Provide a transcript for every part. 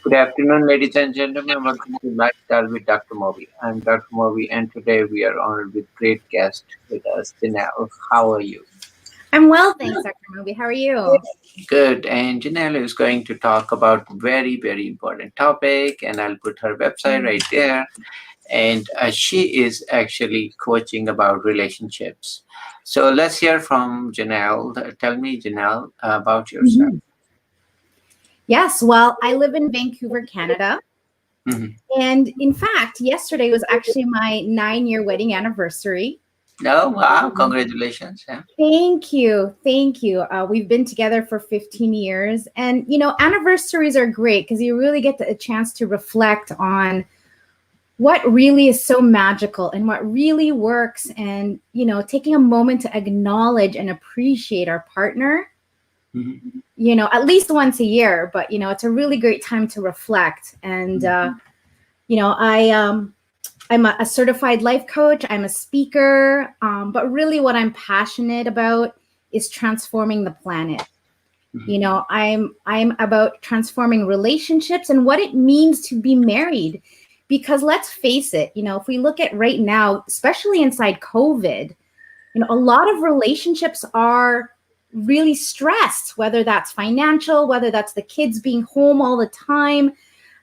Good afternoon, ladies and gentlemen. Welcome to Lifestyle with Dr. Moby. I'm Dr. Moby, and today we are honored with great guest with us, Jeanell. How are you? I'm well, thanks, Dr. Moby. How are you? Good. And Jeanell is going to talk about very, very important topic, and I'll put her website right there. And she is actually coaching about relationships. So let's hear from Jeanell. Tell me, Jeanell, about yourself. Mhm. Yes, well, I live in Vancouver, Canada. Mhm. And in fact, yesterday was actually my 9-year wedding anniversary. Oh, wow. Congratulations. Yeah. Thank you. Thank you. We've been together for 15 years. And, anniversaries are great because you really get a chance to reflect on what really is so magical and what really works. And, taking a moment to acknowledge and appreciate our partner Mhm. at least once a year, but it's a really great time to reflect. And I'm a certified life coach, I'm a speaker, but really what I'm passionate about is transforming the planet. Mhm. I'm about transforming relationships and what it means to be married, because let's face it, if we look at right now, especially inside COVID, a lot of relationships are really stressed, whether that's financial, whether that's the kids being home all the time.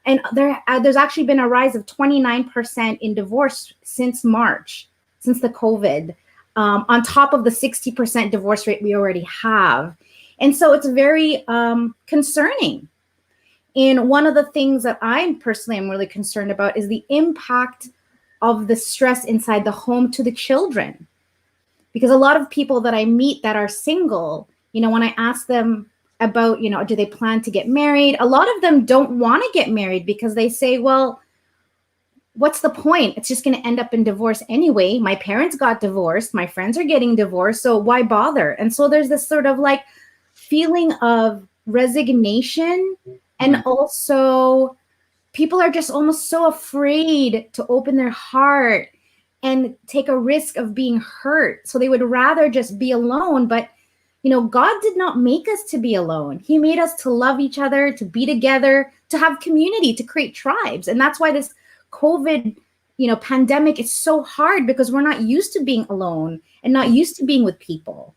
And there's actually been a rise of 29% in divorce since March, since the COVID, on top of the 60% divorce rate we already have. And so it's very concerning. And one of the things that I personally am really concerned about is the impact of the stress inside the home to the children. Because a lot of people that I meet that are single, when I ask them about, do they plan to get married? A lot of them don't want to get married because they say, well, what's the point? It's just going to end up in divorce anyway. My parents got divorced. My friends are getting divorced. So why bother? And so there's this sort of like feeling of resignation. And Mhm. also people are just almost so afraid to open their heart and take a risk of being hurt. So they would rather just be alone. But, God did not make us to be alone. He made us to love each other, to be together, to have community, to create tribes. And that's why this COVID, pandemic is so hard, because we're not used to being alone and not used to being with people.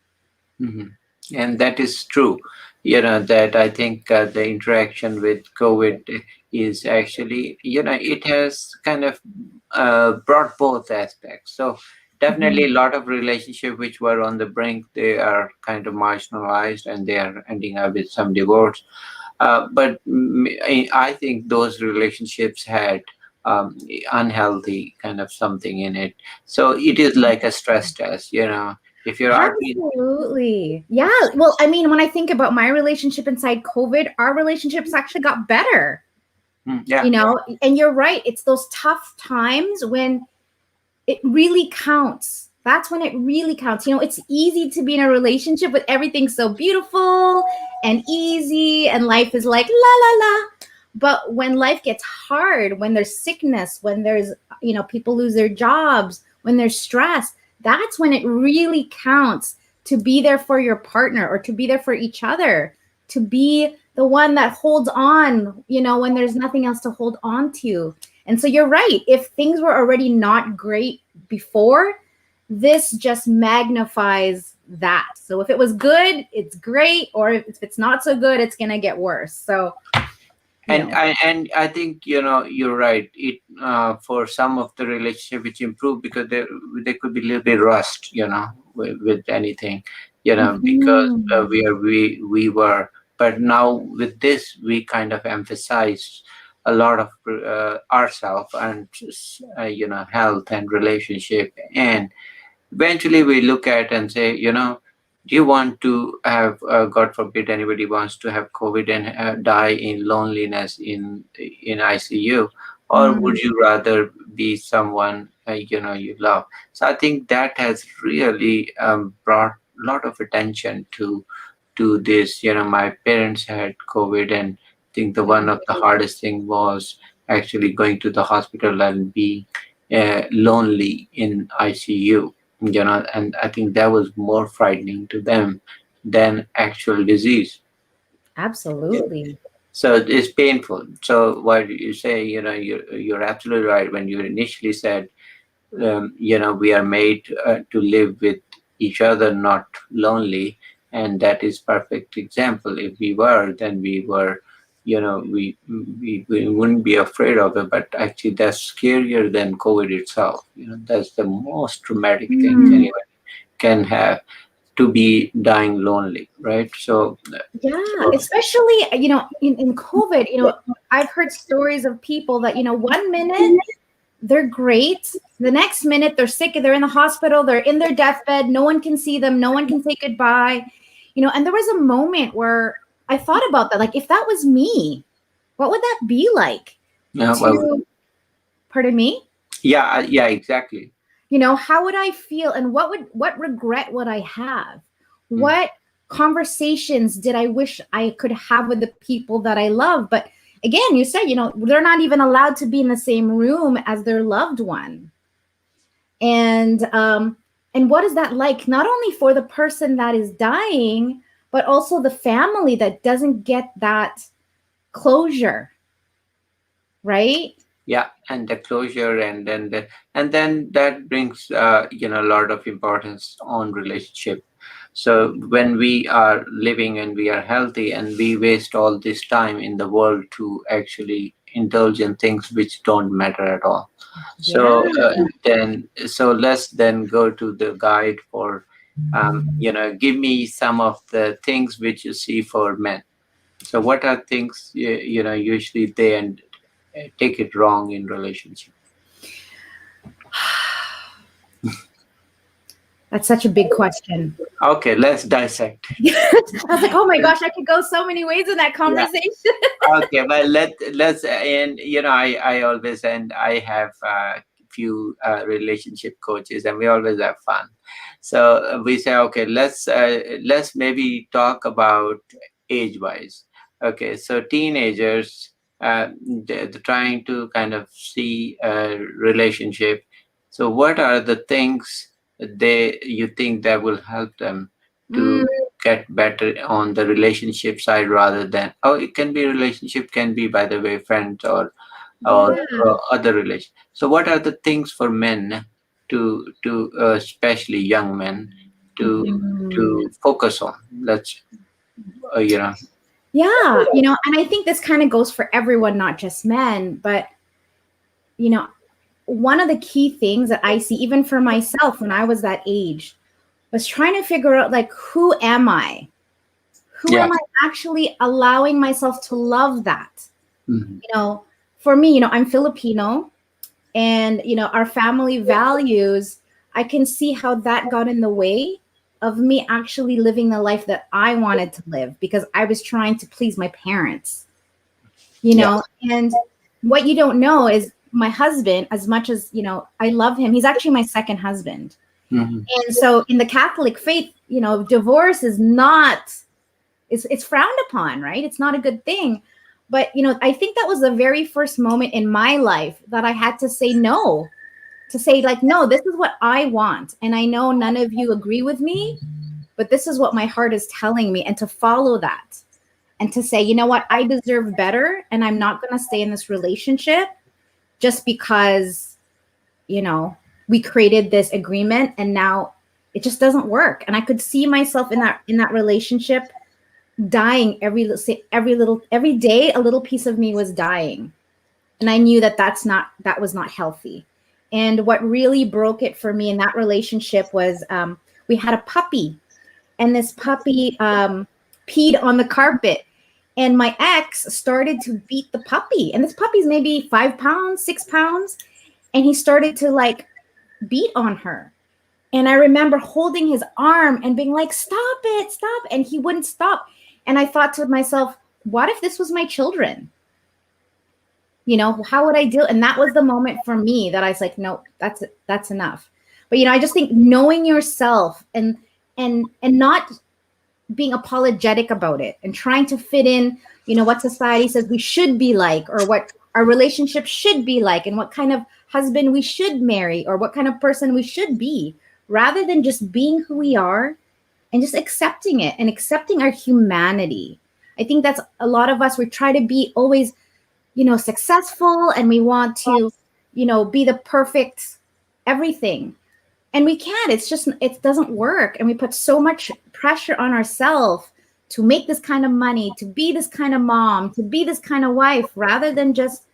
Mhm. And that is true. That I think the interaction with COVID is actually, it has kind of brought both aspects. So definitely Mhm. a lot of relationships which were on the brink, they are kind of marginalized and they are ending up with some divorce. But I think those relationships had unhealthy kind of something in it. So it is like a stress test, if you're out. Absolutely. Yeah. Well, I mean, when I think about my relationship inside COVID, our relationships actually got better, Yeah. and you're right. It's those tough times when it really counts. That's when it really counts. It's easy to be in a relationship with everything so beautiful and easy, and life is like la la la. But when life gets hard, when there's sickness, when there's, people lose their jobs, when there's stress, that's when it really counts to be there for your partner, or to be there for each other, to be the one that holds on, when there's nothing else to hold on to. And so you're right. If things were already not great before, this just magnifies that. So if it was good, it's great. Or if it's not so good, it's going to get worse. So, you know. And I think you're right. It for some of the relationship which improve because there could be a little bit rust, with anything, because Mhm. we were. But now with this, we kind of emphasize a lot of ourselves and just, health and relationship, and eventually we look at and say, do you want to have, God forbid, anybody wants to have COVID and die in loneliness in ICU, or would Mm. you rather be someone you love? So I think that has really brought a lot of attention to this. My parents had COVID, and I think the one of the hardest thing was actually going to the hospital and being lonely in ICU. And I think that was more frightening to them than actual disease. Absolutely. So it's painful. So what you say, you're absolutely right when you initially said, we are made to live with each other, not lonely, and that is perfect example. If we were, then we were, we wouldn't be afraid of it. But actually, that's scarier than COVID itself. That's the most traumatic thing Mm, anyone can have, to be dying lonely, right? yeah, So especially, in COVID, I've heard stories of people that, 1 minute they're great. The next minute they're sick, they're in the hospital, they're in their deathbed, no one can see them, no one can say goodbye. And there was a moment where I thought about that. Like, if that was me, what would that be like yeah, well, to, pardon me? yeah, yeah, exactly. How would I feel, and what regret would I have? Mm. What conversations did I wish I could have with the people that I love? But again, you said, they're not even allowed to be in the same room as their loved one. And what is that like, not only for the person that is dying, but also the family that doesn't get that closure, right? Yeah, and the closure, and then that brings a lot of importance on relationship. So when we are living and we are healthy and we waste all this time in the world to actually indulge in things which don't matter at all. Yeah. So let's then go to the guide for, give me some of the things which you see for men. So what are things usually they and take it wrong in relationship? That's such a big question. Okay, let's dissect. I was like, oh my gosh, I could go so many ways in that Yeah. conversation. Okay, well let's and I always, and I have few relationship coaches, and we always have fun. So we say, okay, let's maybe talk about age wise. Okay, so teenagers, they're trying to kind of see a relationship. So what are the things they you think that will help them Mm, to get better on the relationship side, rather than, oh, it can be relationship, can be, by the way, friends or yeah. other relation. So what are the things for men to especially young men Mm. to focus on? Let's uh, you know Yeah. And I think this kind of goes for everyone, not just men, but, you know, one of the key things that I see, even for myself when I was that age, was trying to figure out, like, who am I? Who yeah. am I actually allowing myself to love that? Mhm. You know, for me, I'm Filipino, and, our family values, I can see how that got in the way of me actually living the life that I wanted to live, because I was trying to please my parents, Yeah. and what you don't know is my husband, as much as, I love him, he's actually my second husband. Mhm. And so in the Catholic faith, divorce is not, it's frowned upon, right? It's not a good thing. But, I think that was the very first moment in my life that I had to say no, to say, like, no, this is what I want. And I know none of you agree with me, but this is what my heart is telling me, and to follow that, and to say, you know what, I deserve better, and I'm not going to stay in this relationship just because, you know, we created this agreement and now it just doesn't work. And I could see myself in that relationship dying every day. A little piece of me was dying, and I knew that was not healthy. And what really broke it for me in that relationship was, we had a puppy, and this puppy peed on the carpet, and my ex started to beat the puppy, and this puppy's maybe 5 pounds, 6 pounds, and he started to, like, beat on her. And I remember holding his arm and being like, stop it, stop. And he wouldn't stop. And I thought to myself, what if this was my children? How would I deal? And that was the moment for me that I was like, no, that's enough. But, I just think knowing yourself, and not being apologetic about it, and trying to fit in, what society says we should be like, or what our relationship should be like, and what kind of husband we should marry, or what kind of person we should be, rather than just being who we are, and just accepting it, and accepting our humanity. I think that's a lot of us. We try to be always, successful, and we want to, be the perfect everything. And we can't. It's just, it doesn't work. And we put so much pressure on ourselves to make this kind of money, to be this kind of mom, to be this kind of wife, rather than just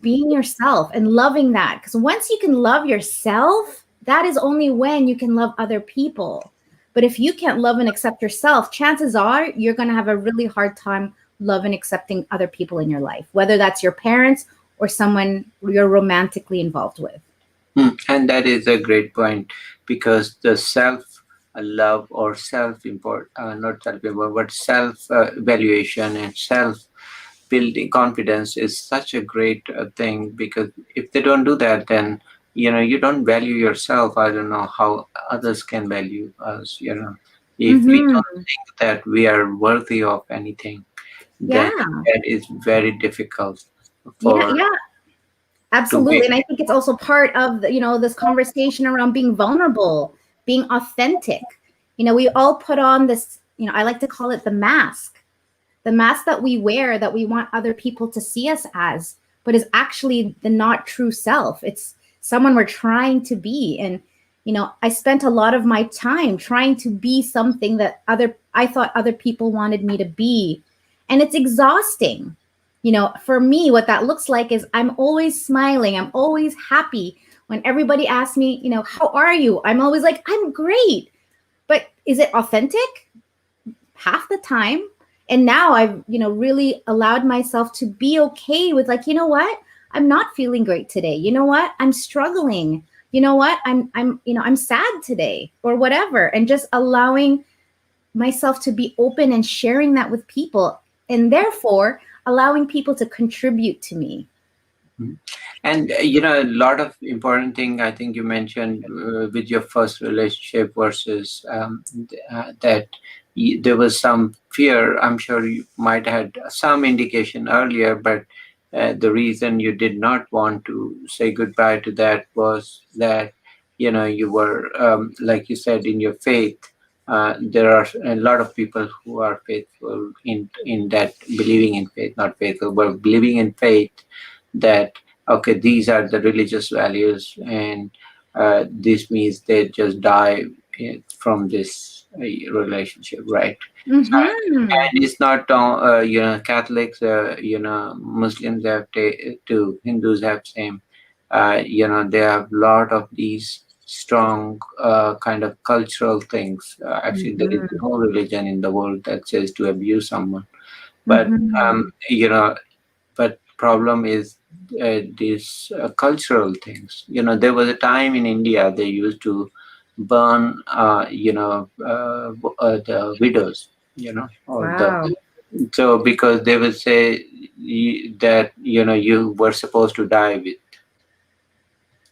being yourself and loving that. Because once you can love yourself, that is only when you can love other people. But if you can't love and accept yourself, chances are you're going to have a really hard time loving and accepting other people in your life, whether that's your parents or someone you're romantically involved with. And that is a great point, because the self love or self import, not self import, but self evaluation and self building confidence is such a great thing, because if they don't do that, then you don't value yourself. I don't know how others can value us. If we don't Mm-hmm. think that we are worthy of anything, then Yeah. that is very difficult Yeah. for Yeah. to Absolutely. make. And I think it's also part of this conversation around being vulnerable, being authentic. We all put on this, I like to call it the mask that we wear, that we want other people to see us as, but is actually the not true self. It's someone we're trying to be. And, I spent a lot of my time trying to be something that I thought other people wanted me to be. And it's exhausting. For me, what that looks like is I'm always smiling. I'm always happy. When everybody asks me, how are you? I'm always like, I'm great. But is it authentic? Half the time. And now I've, really allowed myself to be okay with, like, what? I'm not feeling great today. You know what? I'm struggling. You know what? I'm sad today, or whatever. And just allowing myself to be open and sharing that with people, and therefore allowing people to contribute to me. Mhm. And a lot of important thing I think you mentioned with your first relationship versus that there was some fear. I'm sure you might had some indication earlier, but the reason you did not want to say goodbye to that was that you were, like you said, in your faith. There are a lot of people who are faithful in that, believing in faith, not faithful, but believing in faith, that okay, these are the religious values, and this means they just die from this relationship, right? So, Mm-hmm. and it's not Catholics, Muslims have to Hindus have same. They have a lot of these strong kind of cultural things. Actually, there is Mm-hmm. no religion in the world that says to abuse someone, but Mm-hmm. but problem is these cultural things. There was a time in India they used to burn, the widows, or the, Wow. so because they would say that you were supposed to die with.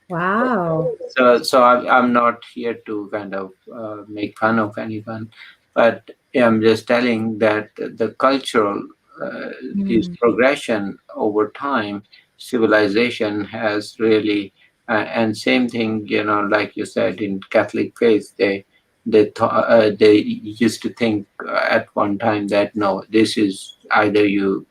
Wow. So I'm not here to kind of make fun of anyone, but I'm just telling that the cultural, this Mm. progression over time, civilization has really, and same thing, like you said, in Catholic faith, they used to think at one time that no, this is either you,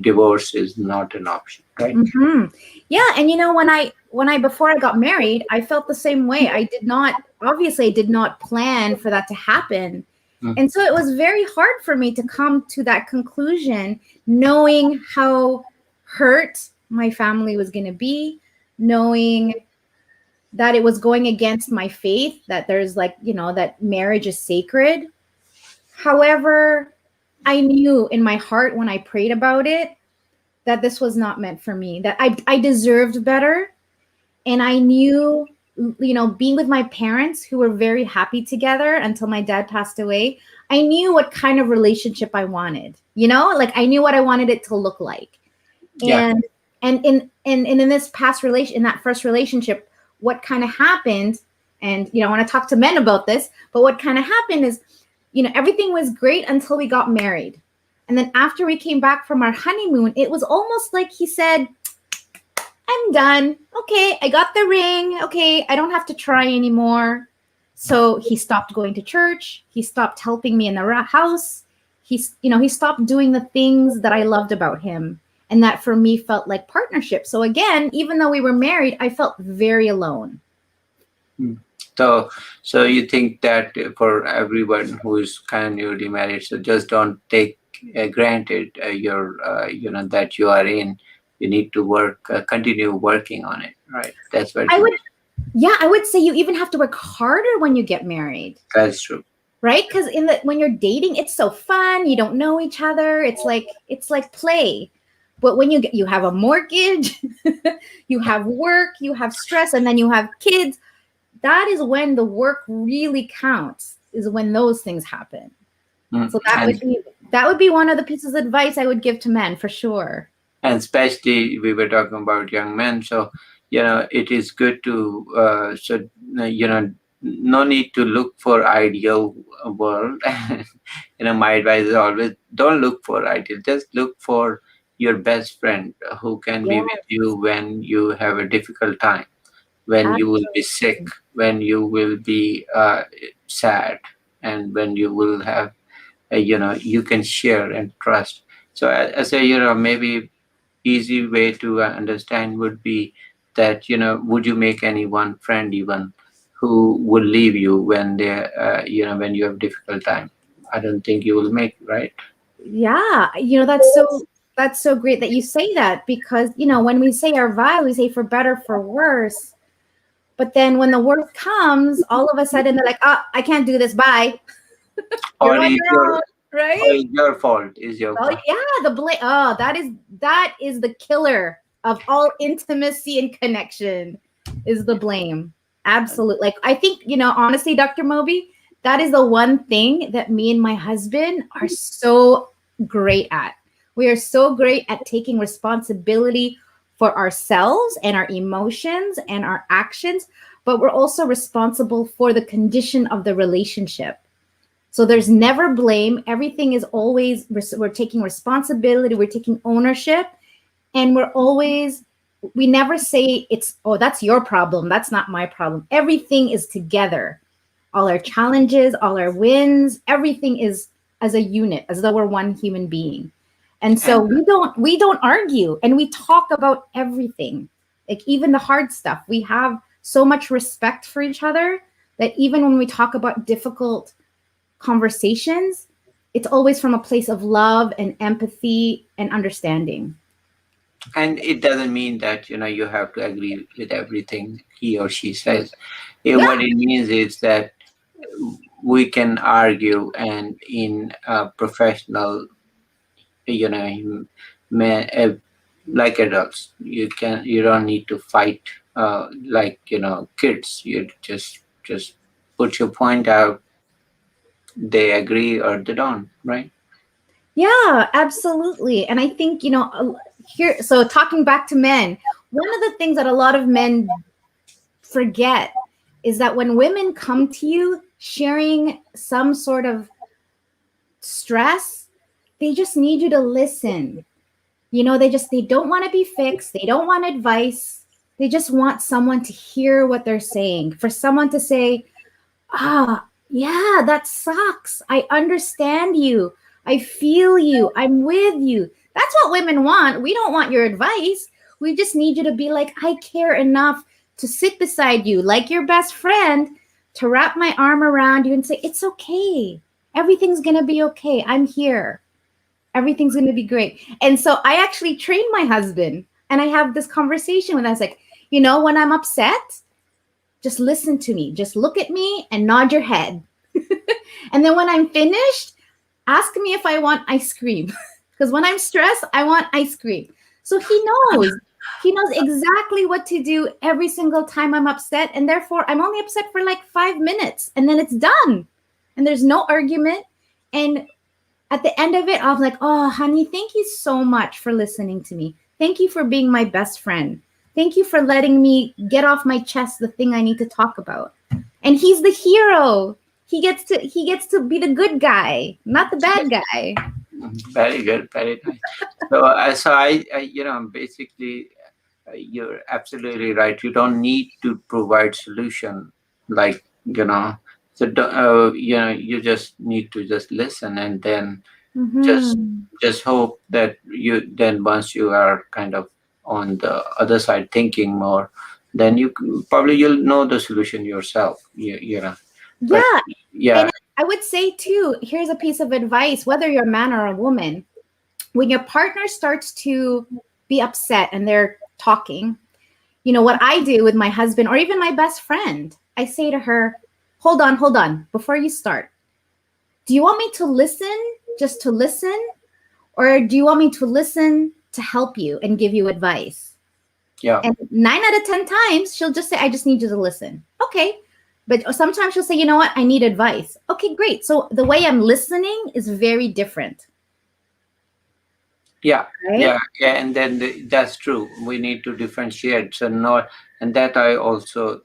divorce is not an option, right? Hmm. Yeah, and when I before I got married, I felt the same way. I did not plan for that to happen. Mm. And so it was very hard for me to come to that conclusion, knowing how hurt my family was going to be, knowing that it was going against my faith, that there's, like, that marriage is sacred. However, I knew in my heart when I prayed about it that this was not meant for me, that I deserved better. And I knew, being with my parents, who were very happy together until my dad passed away, I knew what kind of relationship I wanted, like I knew what I wanted it to look like. Yeah. And in this past relation, in that first relationship, what kind of happened, and I want to talk to men about this, but what kind of happened is, everything was great until we got married. And then after we came back from our honeymoon, it was almost like he said, I'm done. Okay, I got the ring. Okay, I don't have to try anymore. So he stopped going to church. He stopped helping me in the house. he stopped doing the things that I loved about him, and that for me felt like partnership. So again, even though we were married, I felt very alone. Hmm. So, so you think that for everyone who is kind of newly married, so just don't take granted that you are in. You need to continue working on it, right? That's what I you. would Yeah, I would say you even have to work harder when you get married. That's true. Right? Because when you're dating, it's so fun. You don't know each other. It's like play. But when you have a mortgage, you have work, you have stress, and then you have kids, that is when the work really counts, is when those things happen. Mm. So that would be one of the pieces of advice I would give to men for sure. And especially we were talking about young men, so it is good to no need to look for ideal world. My advice is always don't look for ideal, just look for your best friend who can be Yeah, with you when you have a difficult time, when you will be sick, absolutely. when you will be sad, and when you will have you can share and trust. So as a maybe easy way to understand would be that would you make any one friend even who will leave you when they when you have difficult time? I don't think you will make, right? Yeah, that's so great that you say that, because when we say our vow, we say for better, for worse. But then when the worst comes, all of a sudden they're like, "Oh, I can't do this. Bye. You're or on is your your own." or Right? is your fault, is your Oh fault. yeah, the blame. Oh, that is the killer of all intimacy and connection, is the blame. Absolutely. Like, I think, honestly, Dr. Moby, that is the one thing that me and my husband are so great at. We are so great at taking responsibility for ourselves and our emotions and our actions, but we're also responsible for the condition of the relationship. So there's never blame. Everything is always, we're taking responsibility, we're taking ownership, and we never say it's, oh, that's your problem, that's not my problem. Everything is together. All our challenges, all our wins, everything is as a unit, as though we're one human being. And so And we don't argue, and we talk about everything. Like, even the hard stuff. We have so much respect for each other that even when we talk about difficult conversations, it's always from a place of love and empathy and understanding. it doesn't mean that you have to agree with everything he or she says. Yeah, What it means is that we can argue, and in a professional, man, like adults, you don't need to fight like kids. You just put your point out, they agree or they don't, right? yeah, absolutely. And I think, here, so talking back to men, one of the things that a lot of men forget is that when women come to you sharing some sort of stress, they just need you to listen. They don't want to be fixed. They don't want advice. They just want someone to hear what they're saying, for someone to say, yeah, that sucks. I understand you. I feel you. I'm with you. That's what women want. We don't want your advice. We just need you to be like, I care enough to sit beside you like your best friend, to wrap my arm around you and say, it's okay. Everything's going to be okay. I'm here. Everything's going to be great. And so I actually train my husband, and I have this conversation with him. I was like, when I'm upset, just listen to me. Just look at me and nod your head. And then when I'm finished, ask me if I want ice cream. Because when I'm stressed, I want ice cream. So he knows. He knows exactly what to do every single time I'm upset. And therefore, I'm only upset for like 5 minutes, and then it's done. And there's no argument. And at the end of it, I'm like, oh, honey, thank you so much for listening to me. Thank you for being my best friend. Thank you for letting me get off my chest the thing I need to talk about. And he's the hero. He gets to be the good guy, not the bad guy. Very good, very nice. So, basically, you're absolutely right. You don't need to provide solution, like. So, you just need to just listen, and then just Mm-hmm. just hope that you then, once you are kind of on the other side thinking more, then probably you'll know the solution yourself, but Yeah. yeah. And I would say too, here's a piece of advice, whether you're a man or a woman, when your partner starts to be upset and they're talking, what I do with my husband or even my best friend, I say to her, hold on, before you start. Do you want me to listen just to listen? Or do you want me to listen to help you and give you advice? Yeah. And 9 out of 10 times, she'll just say, I just need you to listen. Okay. But sometimes she'll say, you know what? I need advice. Okay, great. So the way I'm listening is very different, Yeah, right? yeah, and then that's true. We need to differentiate. So not, and that I also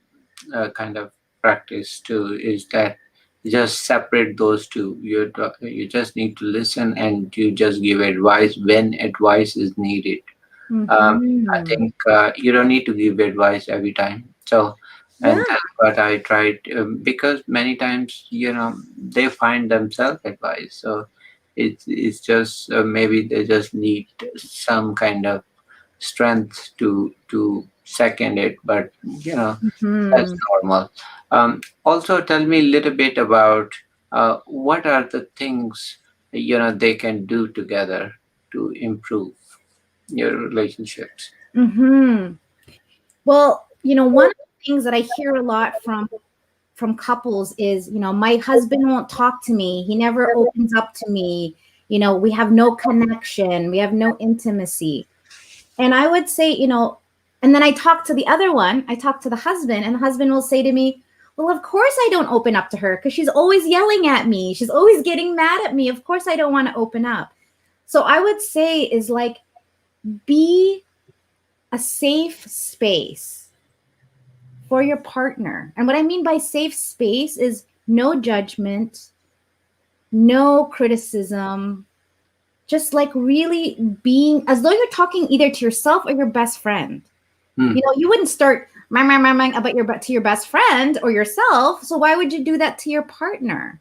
kind of practice too. Is that just separate those two? You just need to listen, and you just give advice when advice is needed. I Mm-hmm. think you don't need to give advice every time. So, Yeah. and that's what I tried, because many times, they find themselves advice. So it's just maybe they just need some kind of strength to second it, but that's Mm-hmm. normal. Also, tell me a little bit about what are the things they can do together to improve your relationships. Mm-hmm. Well, one of the things that I hear a lot from couples is, my husband won't talk to me. He never opens up to me. We have no connection. We have no intimacy. And I would say, and then I talk to the other one, I talk to the husband, and the husband will say to me, well, of course I don't open up to her because she's always yelling at me. She's always getting mad at me. Of course I don't want to open up. So I would say is like, be a safe space for your partner. And what I mean by safe space is no judgment, no criticism, just like really being as though you're talking either to yourself or your best friend. Hmm. You wouldn't start about your best friend or yourself. So why would you do that to your partner?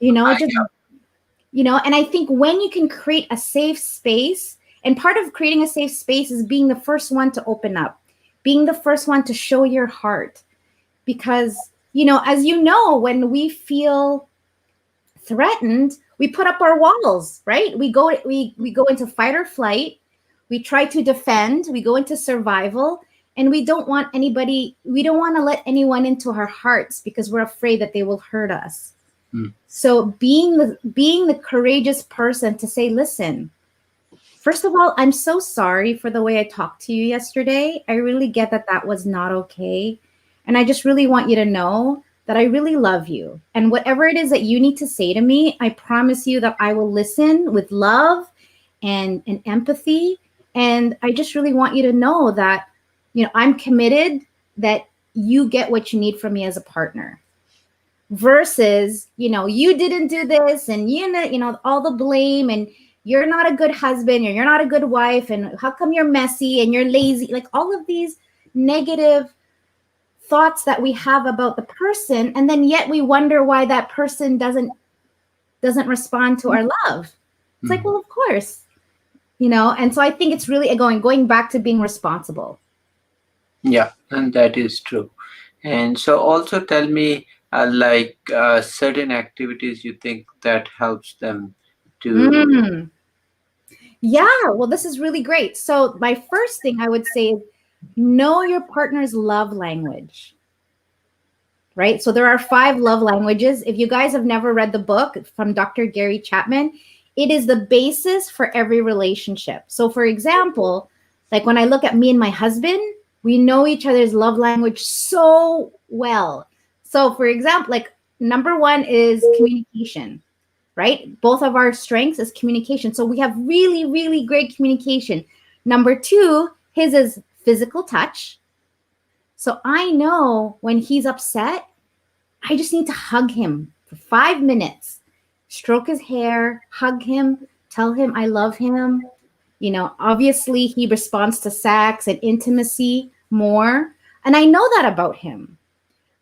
Just and I think when you can create a safe space, and part of creating a safe space is being the first one to open up, being the first one to show your heart. Because, as when we feel threatened, we put up our walls, right? We go into fight or flight. We try to defend. We go into survival, and we don't want to let anyone into our hearts because we're afraid that they will hurt us. Hmm. So being the courageous person to say, listen, first of all, I'm so sorry for the way I talked to you yesterday. I really get that that was not okay. And I just really want you to know that I really love you. And whatever it is that you need to say to me, I promise you that I will listen with love and empathy. And I just really want you to know that, I'm committed, that you get what you need from me as a partner. Versus, you didn't do this, and all the blame, and you're not a good husband, or you're not a good wife, and how come you're messy and you're lazy, like all of these negative thoughts that we have about the person, and then yet we wonder why that person doesn't respond to our love. It's like, Hmm. well, of course, and so I think it's really going back to being responsible. Yeah, and that is true. And so also tell me, like certain activities you think that helps them to. Mm. Yeah, well, this is really great. So my first thing I would say is know your partner's love language, right? So there are 5 love languages. If you guys have never read the book from Dr. Gary Chapman, it is the basis for every relationship. So for example, like when I look at me and my husband, we know each other's love language so well. So for example, like number 1 is communication, right? Both of our strengths is communication. So we have really, really great communication. Number 2, his is physical touch. So I know when he's upset, I just need to hug him for 5 minutes, stroke his hair, hug him, tell him I love him. Obviously he responds to sex and intimacy more. And I know that about him.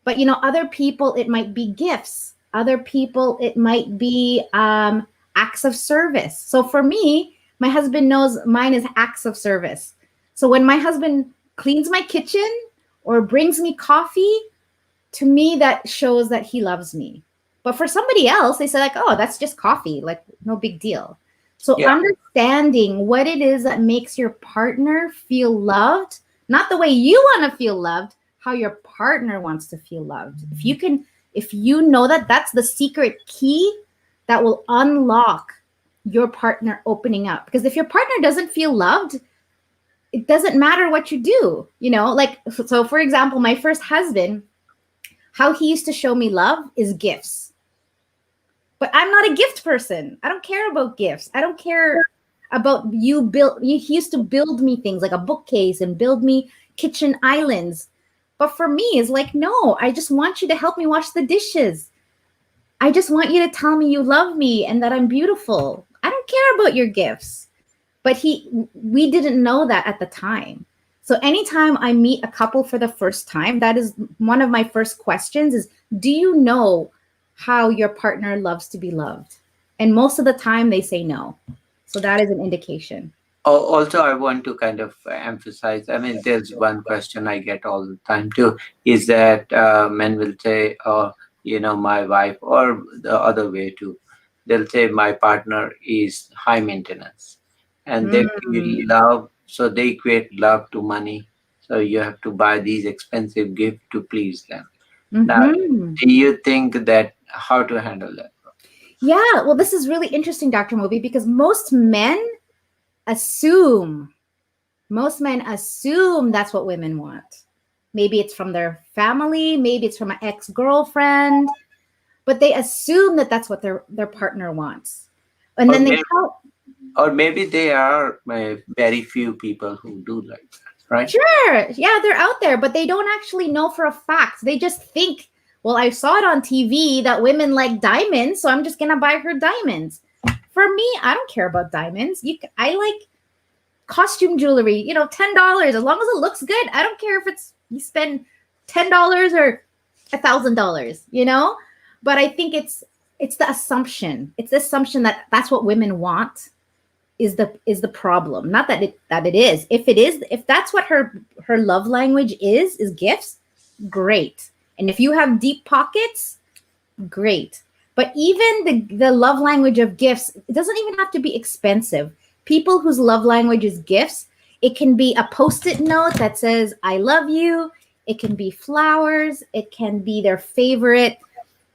But other people, it might be gifts. Other people, it might be acts of service. So for me, my husband knows mine is acts of service. So when my husband cleans my kitchen or brings me coffee, to me, that shows that he loves me. But for somebody else, they say like, oh, that's just coffee, like no big deal. So Yeah. understanding what it is that makes your partner feel loved, not the way you want to feel loved, how your partner wants to feel loved. If you know that, that's the secret key that will unlock your partner opening up. Because if your partner doesn't feel loved, it doesn't matter what you do, like, so for example, my first husband, how he used to show me love is gifts. But I'm not a gift person. I don't care about gifts. I don't care about he used to build me things like a bookcase and build me kitchen islands. But for me, it's like, no, I just want you to help me wash the dishes. I just want you to tell me you love me and that I'm beautiful. I don't care about your gifts. But we didn't know that at the time. So anytime I meet a couple for the first time, that is one of my first questions is, do you know how your partner loves to be loved? And most of the time they say no. So that is an indication. Also, I want to kind of emphasize, I mean, there's one question I get all the time too, is that men will say, oh, my wife, or the other way too. They'll say, my partner is high maintenance. And they feel love, so they equate love to money. So you have to buy these expensive gifts to please them. Now, Mm-hmm. do you think that how to handle that? Yeah, well, this is really interesting, Dr. Moby, because assume most men assume that's what women want. Maybe it's from their family, maybe it's from an ex-girlfriend, but they assume that that's what their partner wants. And Or then they maybe, tell, or maybe there are very few people who do like that, right? sure, yeah, they're out there, but they don't actually know for a fact. They just think, well, I saw it on TV that women like diamonds, so I'm just gonna buy her diamonds. For me, I don't care about diamonds. I like costume jewelry, $10. As long as it looks good, I don't care if you spend $10 or $1,000, But I think it's the assumption. It's the assumption that that's what women want is the problem. Not that it is. If that's what her love language is gifts, great. And if you have deep pockets, great. But even the love language of gifts, it doesn't even have to be expensive. People whose love language is gifts, it can be a post-it note that says, I love you. It can be flowers. It can be their favorite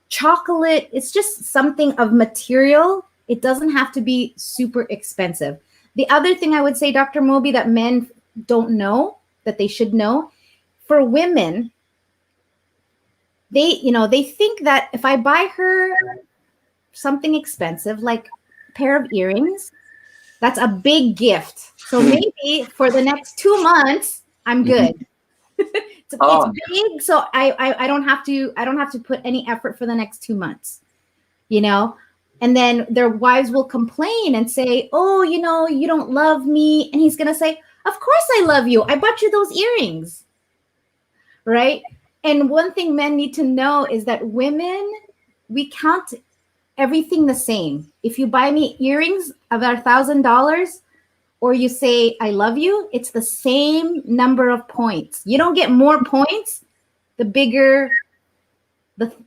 chocolate. It's just something of material. It doesn't have to be super expensive. The other thing I would say, Dr. Moby, that men don't know, that they should know, for women, they think that if I buy her something expensive, like a pair of earrings, that's a big gift. So maybe for the next 2 months, I'm Mhm. good. It's Oh, big, so I don't have to put any effort for the next 2 months, you know. And then their wives will complain and say, "Oh, you don't love me," and he's gonna say, "Of course I love you. I bought you those earrings." Right? And one thing men need to know is that women, we count everything the same. If you buy me earrings of $1,000 or you say I love you, it's the same number of points. You don't get more points the bigger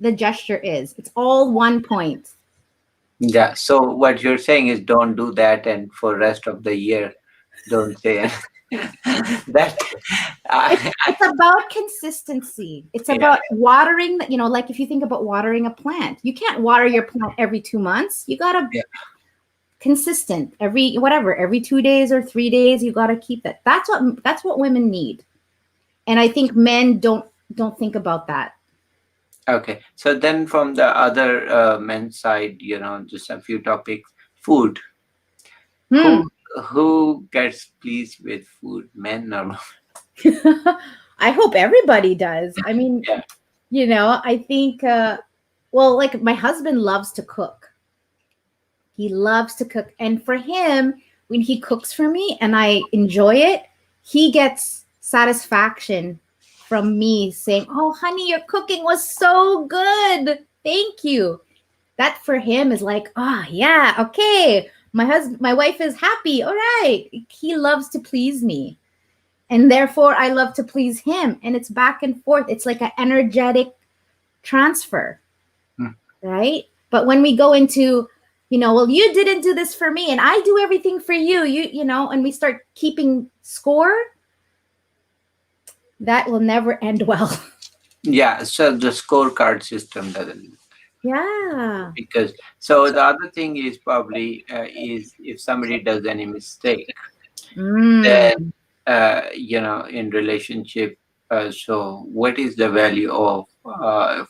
the gesture is. It's all 1 point. yeah. So what you're saying is don't do that, and for rest of the year, don't say that. It's, I, it's about consistency. It's yeah, about watering, like if you think about watering a plant, you can't water your plant every 2 months. You gotta yeah. consistent every 2 days or 3 days. You gotta keep that. That's what women need. And I think men don't think about that. Okay. So then, from the other men's side, just a few topics. Food. Hmm. Who gets pleased with food? Men or women? I hope everybody does. I mean, Yeah. I think well, like my husband loves to cook. He loves to cook. And for him, when he cooks for me and I enjoy it, he gets satisfaction from me saying, "Oh, honey, your cooking was so good. Thank you." That for him is like, yeah, okay, my wife is happy, all right. He loves to please me, and therefore I love to please him, and it's back and forth. It's like an energetic transfer, Mm. right? But when we go into, well, you didn't do this for me and I do everything for you, and we start keeping score, that will never end well. Yeah, so the scorecard system doesn't, Yeah. because so the other thing is probably is if somebody does any mistake, then Mm. in relationship, so what is the value of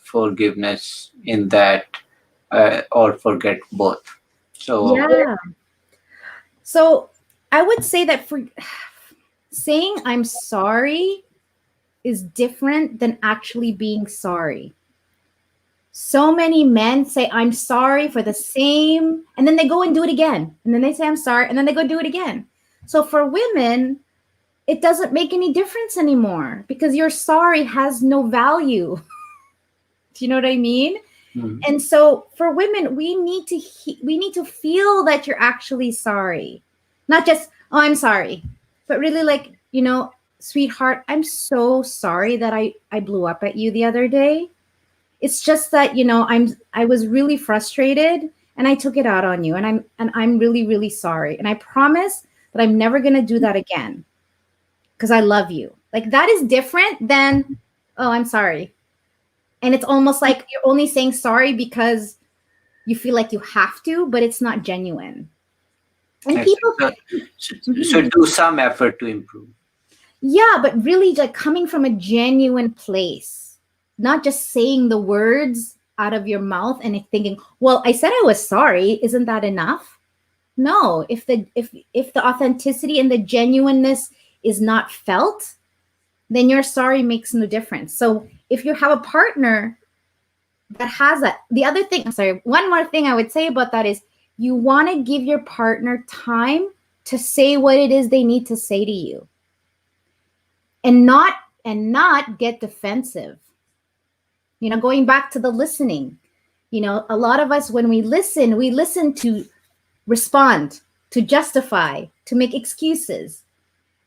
forgiveness in that, or forget both? So Yeah. So I would say that for saying I'm sorry is different than actually being sorry. So many men say I'm sorry for the same, and then they go and do it again. And then they say I'm sorry, and then they go do it again. So for women, it doesn't make any difference anymore because your sorry has no value. Do you know what I mean? mm, And so for women, we need to feel that you're actually sorry. Not just, oh, I'm sorry, but really like, sweetheart, I'm so sorry that I blew up at you the other day. It's just that, I was really frustrated and I took it out on you, and I'm really really sorry. And I promise that I'm never going to do that again because I love you. Like that is different than, oh, I'm sorry. And it's almost like you're only saying sorry because you feel like you have to, but it's not genuine. And okay. people, So Mhm. do some effort to improve. Yeah, but really like coming from a genuine place, not just saying the words out of your mouth and thinking, well, I said I was sorry. Isn't that enough? No, if the authenticity and the genuineness is not felt, then your sorry makes no difference. So if you have a partner that has that, the other thing, sorry, one more thing I would say about that is you want to give your partner time to say what it is they need to say to you, and not get defensive. Going back to the listening, a lot of us, when we listen to respond, to justify, to make excuses.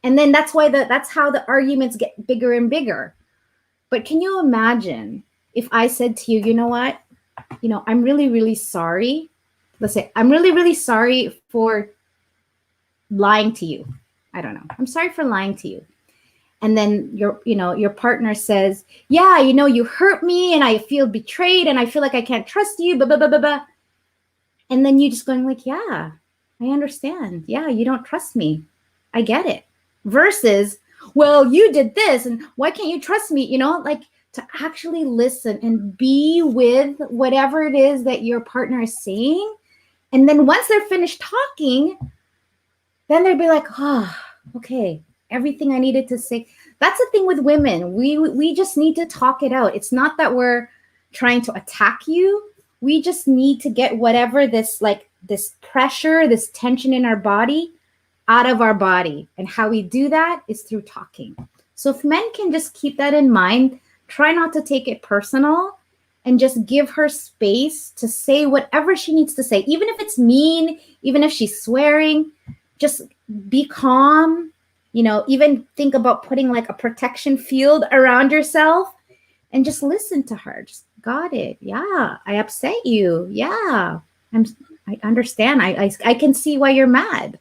And then that's how the arguments get bigger and bigger. But can you imagine if I said to you, you know what? I'm really, really sorry. Let's say, I'm really, really sorry for lying to you. I don't know. I'm sorry for lying to you. And then your partner says, yeah, you hurt me and I feel betrayed and I feel like I can't trust you, blah, blah, blah, blah, blah. And then you just going like, yeah, I understand. Yeah, you don't trust me. I get it. Versus, well, you did this and why can't you trust me? Like to actually listen and be with whatever it is that your partner is saying. And then once they're finished talking, then they'd be like, okay, everything I needed to say. That's the thing with women. We just need to talk it out. It's not that we're trying to attack you. We just need to get whatever this pressure, this tension in our body out of our body. And how we do that is through talking. So if men can just keep that in mind, try not to take it personal, and just give her space to say whatever she needs to say, even if it's mean, even if she's swearing, just be calm. Even think about putting like a protection field around yourself and just listen to her. Just got it. Yeah, I upset you. Yeah, I understand. I can see why you're mad.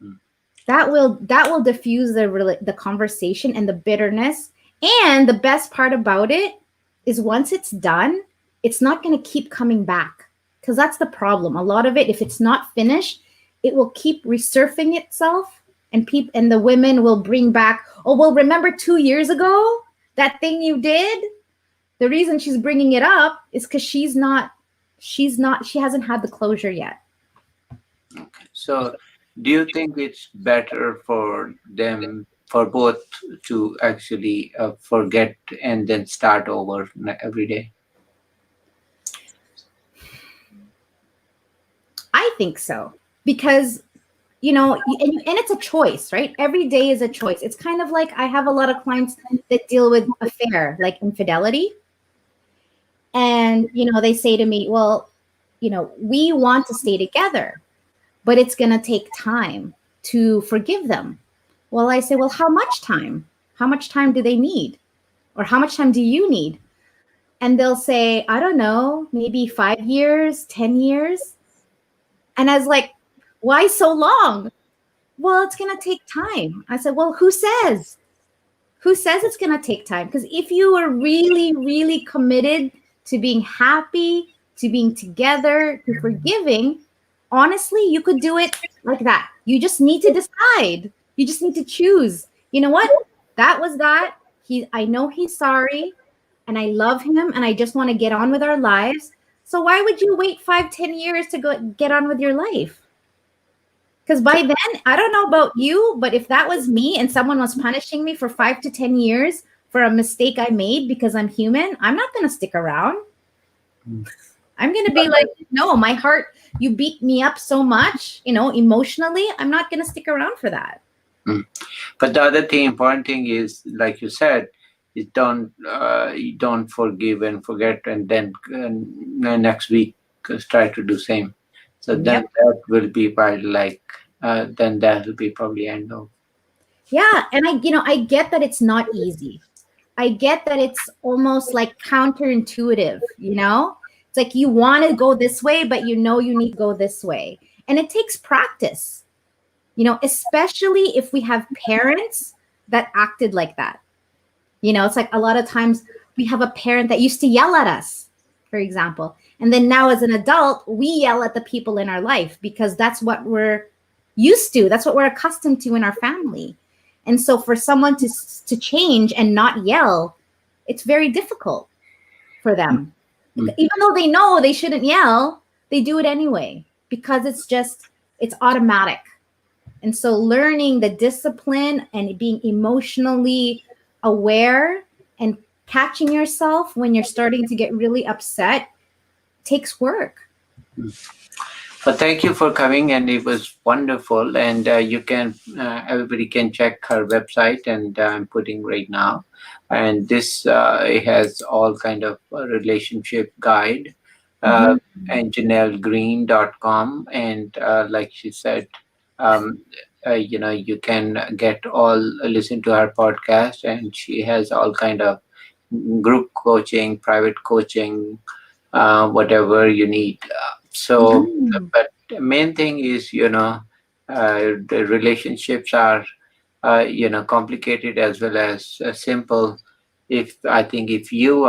Mm. That will diffuse the conversation and the bitterness. And the best part about it is once it's done, it's not going to keep coming back, because that's the problem. A lot of it, if it's not finished, it will keep resurfacing itself, and the women will bring back, oh, well, remember 2 years ago that thing you did? The reason she's bringing it up is because she hasn't had the closure yet. Okay. So do you think it's better for them, for both, to actually forget and then start over every day? I think so, because and it's a choice, right? Every day is a choice. It's kind of like I have a lot of clients that deal with affair, like infidelity. And they say to me, well, we want to stay together, but it's going to take time to forgive them. Well, I say, well, how much time? How much time do they need? Or how much time do you need? And they'll say, I don't know, maybe 5 years, 10 years. And I was like, why so long? Well, it's going to take time. I said, well, who says? Who says it's going to take time? Because if you are really, really committed to being happy, to being together, to forgiving, honestly, you could do it like that. You just need to decide. You just need to choose. You know what? That was that. I know he's sorry and I love him and I just want to get on with our lives. So why would you wait 5, 10 years to go get on with your life? Because by then, I don't know about you, but if that was me and someone was punishing me for 5 to 10 years for a mistake I made because I'm human, I'm not going to stick around. I'm going to be like, no, my heart, you beat me up so much, emotionally, I'm not going to stick around for that. But the other thing, important thing is, like you said, is you don't forgive and forget, and then next week try to do same. So then that will be probably then that will be probably end of. Yeah, and I get that it's not easy. I get that it's almost like counterintuitive, It's like you want to go this way, but you need to go this way. And it takes practice, especially if we have parents that acted like that. It's like a lot of times we have a parent that used to yell at us, for example. And then now as an adult, we yell at the people in our life because that's what we're used to. That's what we're accustomed to in our family. And so for someone to change and not yell, it's very difficult for them. Even though they know they shouldn't yell, they do it anyway because it's automatic. And so learning the discipline and being emotionally aware and catching yourself when you're starting to get really upset takes work. But thank you for coming, and it was wonderful. And everybody can check her website, and I'm putting right now. And this it has all kind of relationship guide, and JeanellGreene.com. And like she said, you can listen to her podcast, and she has all kind of group coaching, private coaching, whatever you need. But the main thing is, the relationships are, complicated as well as simple. If you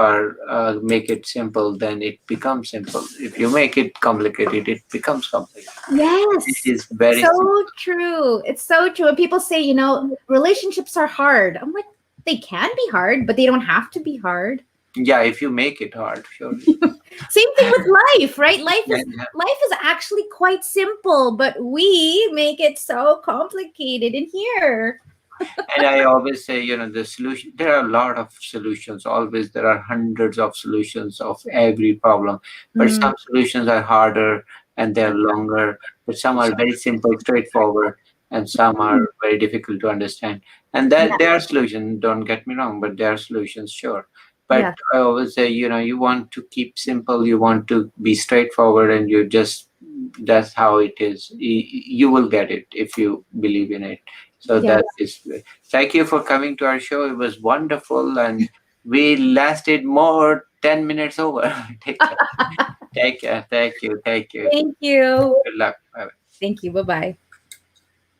make it simple, then it becomes simple. If you make it complicated, it becomes complicated. Yes. It is very so true. It's so true. And people say, relationships are hard. I'm like, they can be hard, but they don't have to be hard. Yeah, if you make it hard, sure. Same thing with life, right? Life is actually quite simple, but we make it so complicated in here. And I always say, the solution, there are a lot of solutions. Always there are hundreds of solutions of every problem. But some solutions are harder and they're longer, but some are very simple, straightforward, and some are very difficult to understand. And that there are solutions, don't get me wrong, but there are solutions, sure. But I always say, you want to keep simple, you want to be straightforward, and that's how it is. You will get it if you believe in it. So that is, thank you for coming to our show. It was wonderful, and we lasted more 10 minutes over. Take care. Take care. Thank you. Thank you. Good luck. Bye. Thank you. Bye-bye.